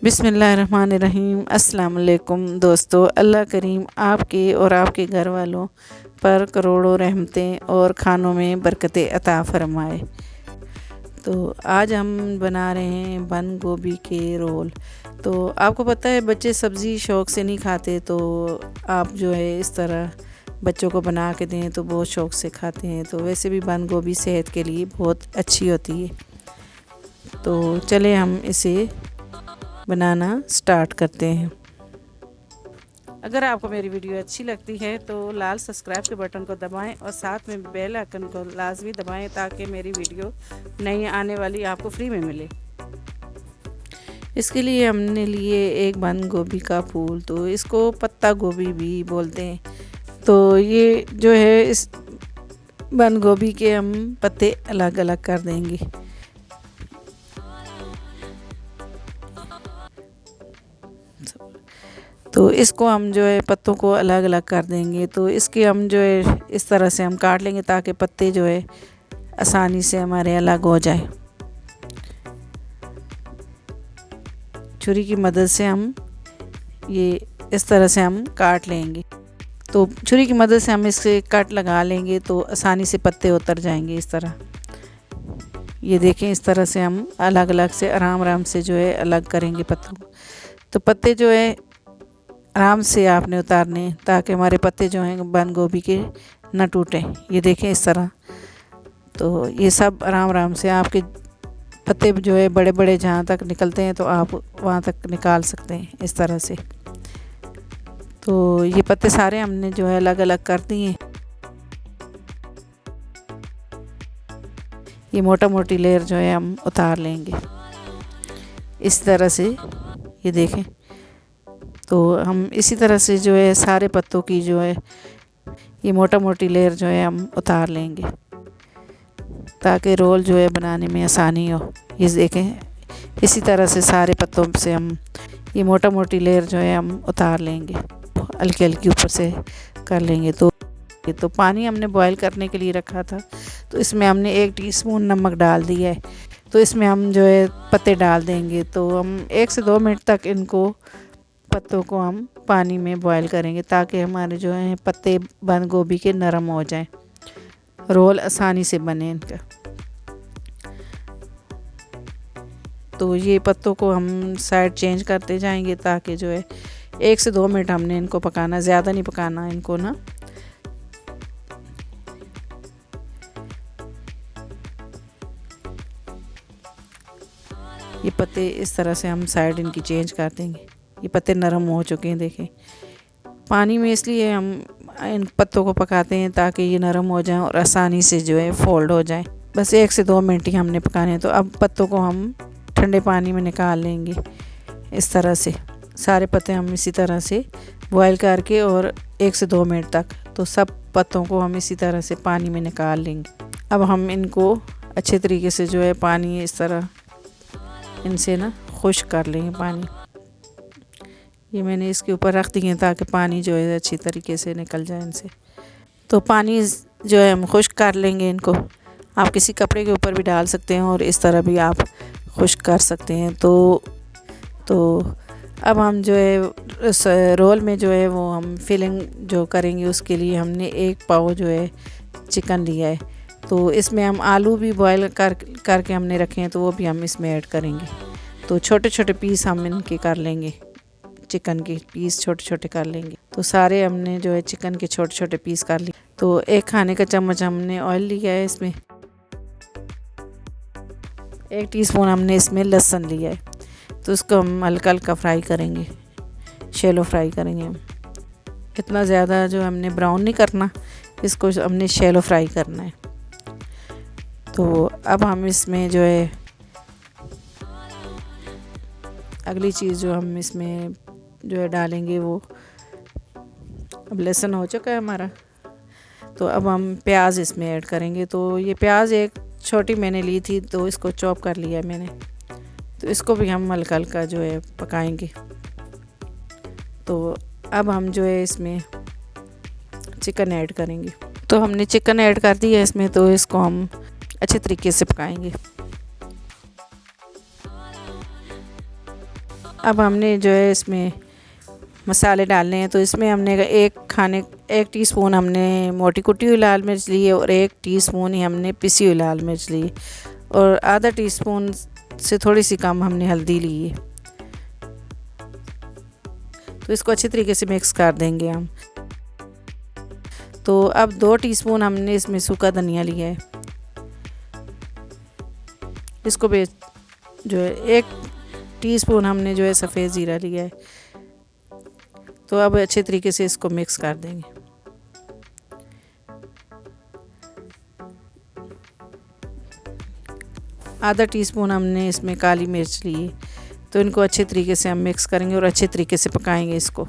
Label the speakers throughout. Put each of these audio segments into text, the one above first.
Speaker 1: बिस्मिल्लाहिर्रहमानिर्रहीम। अस्सलाम वालेकुम दोस्तों। अल्लाह करीम आपके और आपके घर वालों पर करोड़ों रहमतें और खानों में बरकतें अता फरमाए। तो आज हम बना रहे हैं बंद गोभी के रोल। तो आपको पता है बच्चे सब्ज़ी शौक़ से नहीं खाते, तो आप जो है इस तरह बच्चों को बना के दें तो बहुत शौक़ से खाते हैं। तो वैसे भी बंद गोभी सेहत के लिए बहुत अच्छी होती है। तो चले हम इसे बनाना स्टार्ट करते हैं। अगर आपको मेरी वीडियो अच्छी लगती है तो लाल सब्सक्राइब के बटन को दबाएं और साथ में बेल आइकन को लाजमी दबाएं ताकि मेरी वीडियो नई आने वाली आपको फ्री में मिले। इसके लिए हमने लिए एक बंद गोभी का फूल, तो इसको पत्ता गोभी भी बोलते हैं। तो ये जो है इस बंद गोभी के हम पत्ते अलग अलग कर देंगे। तो इसको हम जो है पत्तों को अलग अलग कर देंगे। तो इसके हम जो है इस तरह से हम काट लेंगे ताकि पत्ते जो है आसानी से हमारे अलग हो जाए। छुरी की मदद से हम ये इस तरह से हम काट लेंगे। तो छुरी की मदद से हम इससे कट लगा लेंगे तो आसानी से पत्ते उतर जाएंगे इस तरह। ये देखें, इस तरह से हम अलग अलग से आराम आराम से जो है अलग करेंगे पत्तों को। तो पत्ते जो है आराम से आपने उतारने ताकि हमारे पत्ते जो हैं बंद गोभी के न टूटें। ये देखें इस तरह। तो ये सब आराम आराम से आपके पत्ते जो है बड़े बड़े जहाँ तक निकलते हैं तो आप वहाँ तक निकाल सकते हैं इस तरह से। तो ये पत्ते सारे हमने जो है अलग अलग कर दिए। ये मोटा मोटी लेयर जो है हम उतार लेंगे इस तरह से। ये देखें। तो हम इसी तरह से जो है सारे पत्तों की जो है ये मोटा मोटी लेयर जो है हम उतार लेंगे ताकि रोल जो है बनाने में आसानी हो। ये देखें, इसी तरह से सारे पत्तों से हम ये मोटा मोटी लेयर जो है हम उतार लेंगे, हल्की हल्की ऊपर से कर लेंगे। तो पानी हमने बॉईल करने के लिए रखा था, तो इसमें हमने 1 टीस्पून नमक डाल दिया है। तो इसमें हम जो है पत्ते डाल देंगे। तो हम 1 से 2 मिनट तक इनको पत्तों को हम पानी में बॉईल करेंगे ताकि हमारे जो हैं पत्ते बंद गोभी के नरम हो जाएं, रोल आसानी से बने इनका। तो ये पत्तों को हम साइड चेंज करते जाएंगे ताकि जो है 1 से 2 मिनट हमने इनको पकाना, ज़्यादा नहीं पकाना इनको ना। ये पत्ते इस तरह से हम साइड इनकी चेंज कर देंगे। ये पत्ते नरम हो चुके हैं देखें। पानी में इसलिए हम इन पत्तों को पकाते हैं ताकि ये नरम हो जाएं और आसानी से जो है फोल्ड हो जाएं। बस 1 से 2 मिनट ही हमने पकाने हैं। तो अब पत्तों को हम ठंडे पानी में निकाल लेंगे इस तरह से। सारे पत्ते हम इसी तरह से बॉईल करके और 1 से 2 मिनट तक, तो सब पत्तों को हम इसी तरह से पानी में निकाल लेंगे। अब हम इनको अच्छे तरीके से जो है पानी इस तरह इनसे ना खुश्क कर लेंगे पानी। ये मैंने इसके ऊपर रख दिए ताकि पानी जो है अच्छी तरीके से निकल जाए इनसे। तो पानी जो है हम खुश्क कर लेंगे इनको। आप किसी कपड़े के ऊपर भी डाल सकते हैं और इस तरह भी आप खुश्क कर सकते हैं। तो अब हम जो है इस रोल में जो है वो हम फिलिंग जो करेंगे उसके लिए हमने 1 पाव जो है चिकन लिया है। तो इसमें हम आलू भी बॉईल करके हमने रखे हैं, तो वो भी हम इसमें ऐड करेंगे। तो छोटे छोटे पीस हम इनके कर लेंगे, चिकन के पीस छोटे छोटे कर लेंगे। तो सारे हमने जो है चिकन के छोटे छोटे पीस कर लिए। तो 1 खाने का चम्मच हमने ऑयल लिया है। इसमें 1 टीस्पून हमने इसमें लहसुन लिया है। तो उसको हम हल्का हल्का फ्राई करेंगे, शैलो फ्राई करेंगे। इतना ज़्यादा जो हमने ब्राउन नहीं करना, इसको हमने शैलो फ्राई करना है। तो अब हम इसमें जो है अगली चीज़ जो हम इसमें जो है डालेंगे वो, अब लहसुन हो चुका है हमारा, तो अब हम प्याज इसमें ऐड करेंगे। तो ये प्याज 1 छोटी मैंने ली थी, तो इसको चॉप कर लिया मैंने। तो इसको भी हम हल्का हल्का जो है पकाएंगे। तो अब हम जो है इसमें चिकन ऐड करेंगे। तो हमने चिकन ऐड कर दिया है इसमें, तो इसको हम अच्छे तरीके से पकाएंगे। अब हमने जो है इसमें मसाले डालने हैं। तो इसमें हमने 1 टीस्पून हमने मोटी कुटी हुई लाल मिर्च ली है और 1 टीस्पून ही हमने पिसी हुई लाल मिर्च ली और आधा टीस्पून से थोड़ी सी कम हमने हल्दी ली है। तो इसको अच्छी तरीके से मिक्स कर देंगे हम। तो अब 2 टीस्पून हमने इसमें सूखा धनिया लिया है, इसको भी जो है 1 टीस्पून हमने जो है सफ़ेद ज़ीरा लिया है। तो अब अच्छे तरीके से इसको मिक्स कर देंगे। आधा टीस्पून हमने इसमें काली मिर्च ली है। तो इनको अच्छे तरीके से हम मिक्स करेंगे और अच्छे तरीके से पकाएंगे इसको।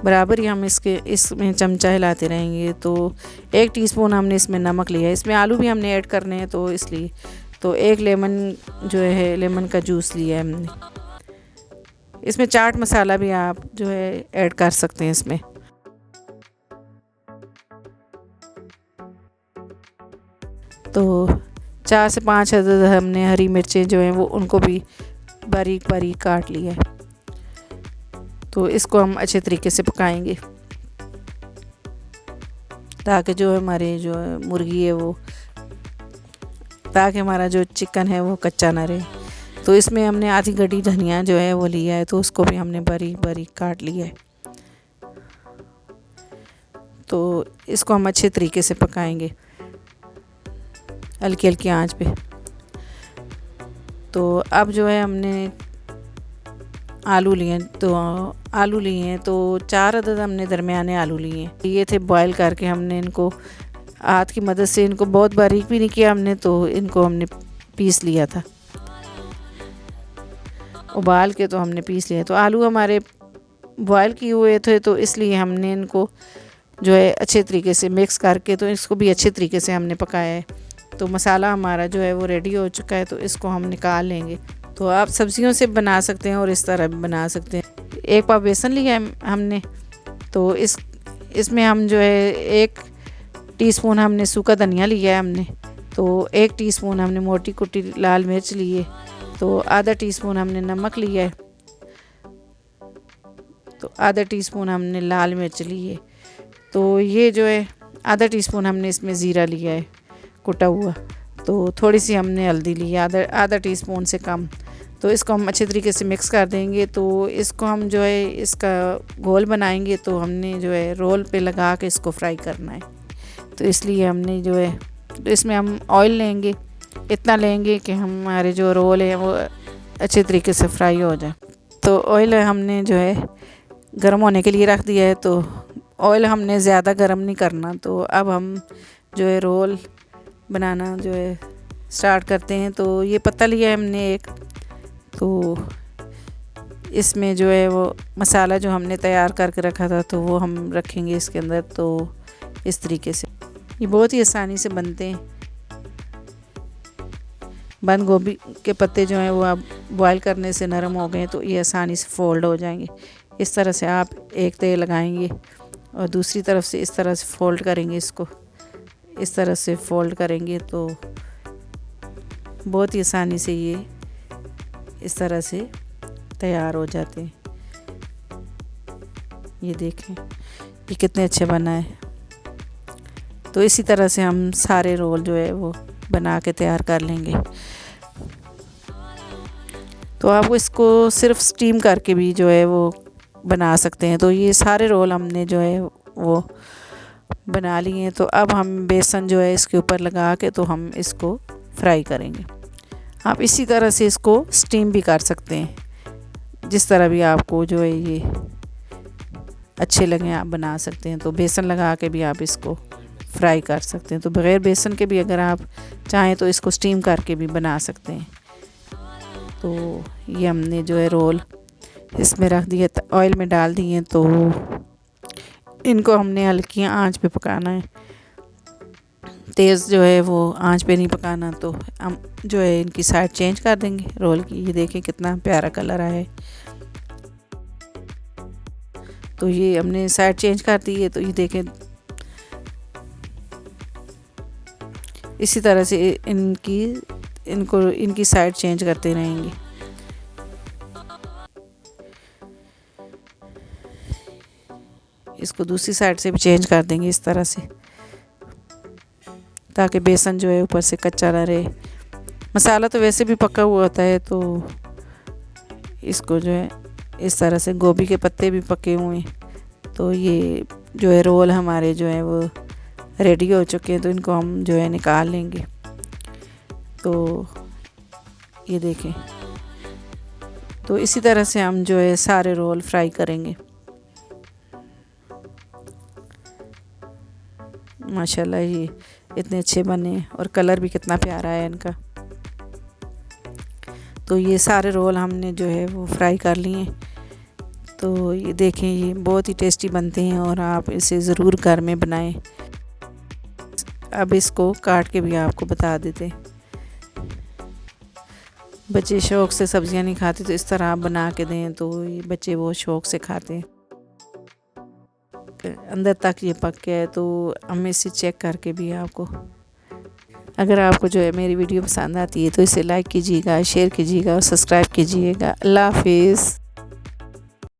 Speaker 1: बराबर ही हम इसमें चमचा हिलाते रहेंगे। तो 1 टीस्पून हमने इसमें नमक लिया है। इसमें आलू भी हमने ऐड करने हैं तो इसलिए। तो 1 लेमन जो है लेमन का जूस लिया है हमने। इसमें चाट मसाला भी आप जो है ऐड कर सकते हैं इसमें। तो 4 से 5 अदद हमने हरी मिर्चें जो हैं वो उनको भी बारीक बारीक काट लिया है। तो इसको हम अच्छे तरीके से पकाएंगे ताकि जो हमारे जो मुर्गी है वो ताकि हमारा जो चिकन है वो कच्चा ना रहे। तो इसमें हमने आधी गड्डी धनिया जो है वो लिया है, तो उसको भी हमने बारीक बारीक काट लिया है। तो इसको हम अच्छे तरीके से पकाएंगे हल्की हल्की आंच पे। तो अब जो है हमने आलू लिए तो 4 अदद हमने दरमियाने आलू लिए हैं। ये थे बॉयल करके हमने इनको हाथ की मदद से इनको बहुत बारीक भी नहीं किया हमने, तो इनको हमने पीस लिया था, उबाल के तो हमने पीस लिया। तो आलू हमारे बॉयल किए हुए थे तो इसलिए हमने इनको जो है अच्छे तरीके से मिक्स करके तो इसको भी अच्छे तरीके से हमने पकाया है। तो मसाला हमारा जो है वो रेडी हो चुका है। तो इसको हम निकाल लेंगे। तो आप सब्जियों से बना सकते हैं और इस तरह भी बना सकते हैं। 1 पाव बेसन लिया है हमने। तो इसमें हम जो है 1 टीस्पून हमने सूखा धनिया लिया है हमने। तो 1 टीस्पून हमने मोटी कुटी लाल मिर्च ली है। तो आधा टीस्पून हमने नमक लिया है। तो आधा टीस्पून हमने लाल मिर्च ली है। तो ये जो है आधा टीस्पून हमने इसमें ज़ीरा लिया है कुटा हुआ। तो थोड़ी सी हमने हल्दी ली है, आधा टीस्पून से कम। तो इसको हम अच्छे तरीके से मिक्स कर देंगे। तो इसको हम जो है इसका घोल बनाएंगे। तो हमने जो है रोल पे लगा के इसको फ्राई करना है। तो इसलिए हमने जो है तो इसमें हम ऑयल लेंगे, इतना लेंगे कि हमारे जो रोल है वो अच्छे तरीके से फ्राई हो जाए। तो ऑयल हमने जो है गर्म होने के लिए रख दिया है। तो ऑयल हमने ज़्यादा गर्म नहीं करना। तो अब हम जो है रोल बनाना जो है स्टार्ट करते हैं। तो ये पत्ता लिया है हमने एक। तो इसमें जो है वो मसाला जो हमने तैयार करके रखा था तो वो हम रखेंगे इसके अंदर। तो इस तरीके से ये बहुत ही आसानी से बनते हैं। बंद गोभी के पत्ते जो हैं वो आप बॉयल करने से नरम हो गए तो ये आसानी से फोल्ड हो जाएंगे। इस तरह से आप एक तेल लगाएंगे और दूसरी तरफ से इस तरह से फोल्ड करेंगे। इसको इस तरह से फोल्ड करेंगे तो बहुत ही आसानी से ये इस तरह से तैयार हो जाते हैं। ये देखें ये कितने अच्छे बना है। तो इसी तरह से हम सारे रोल जो है वो बना के तैयार कर लेंगे। तो आप इसको सिर्फ स्टीम करके भी जो है वो बना सकते हैं। तो ये सारे रोल हमने जो है वो बना लिए हैं। तो अब हम बेसन जो है इसके ऊपर लगा के तो हम इसको फ्राई करेंगे। आप इसी तरह से इसको स्टीम भी कर सकते हैं, जिस तरह भी आपको जो है ये अच्छे लगे आप बना सकते हैं। तो बेसन लगा के भी आप इसको फ्राई कर सकते हैं। तो बग़ैर बेसन के भी अगर आप चाहें तो इसको स्टीम करके भी बना सकते हैं। तो ये हमने जो है रोल इसमें रख दिए, ऑयल में डाल दिए। तो इनको हमने हल्की आंच पे पकाना है, तेज़ जो है वो आंच पे नहीं पकाना। तो हम जो है इनकी साइड चेंज कर देंगे रोल की। ये देखें कितना प्यारा कलर आया है। तो ये हमने साइड चेंज कर दी है। तो ये देखें इसी तरह से इनकी साइड चेंज करते रहेंगे। इसको दूसरी साइड से भी चेंज कर देंगे इस तरह से, ताकि बेसन जो है ऊपर से कच्चा ना रहे। मसाला तो वैसे भी पका हुआ होता है, तो इसको जो है इस तरह से, गोभी के पत्ते भी पके हुए हैं, तो ये जो है रोल हमारे जो है वो रेडी हो चुके हैं। तो इनको हम जो है निकाल लेंगे। तो ये देखें, तो इसी तरह से हम जो है सारे रोल फ्राई करेंगे। माशाल्लाह ये इतने अच्छे बने और कलर भी कितना प्यारा है इनका। तो ये सारे रोल हमने जो है वो फ्राई कर लिए। तो ये देखें, ये बहुत ही टेस्टी बनते हैं और आप इसे ज़रूर घर में बनाएं। अब इसको काट के भी आपको बता देते हैं। बच्चे शौक़ से सब्जियां नहीं खाते, तो इस तरह आप बना के दें तो ये बच्चे वो शौक़ से खाते हैं। अंदर तक ये पक गया है, तो हम इसे चेक करके भी आपको, अगर आपको जो है मेरी वीडियो पसंद आती है तो इसे लाइक कीजिएगा, शेयर कीजिएगा और सब्सक्राइब कीजिएगा। अल्लाह हाफिज़।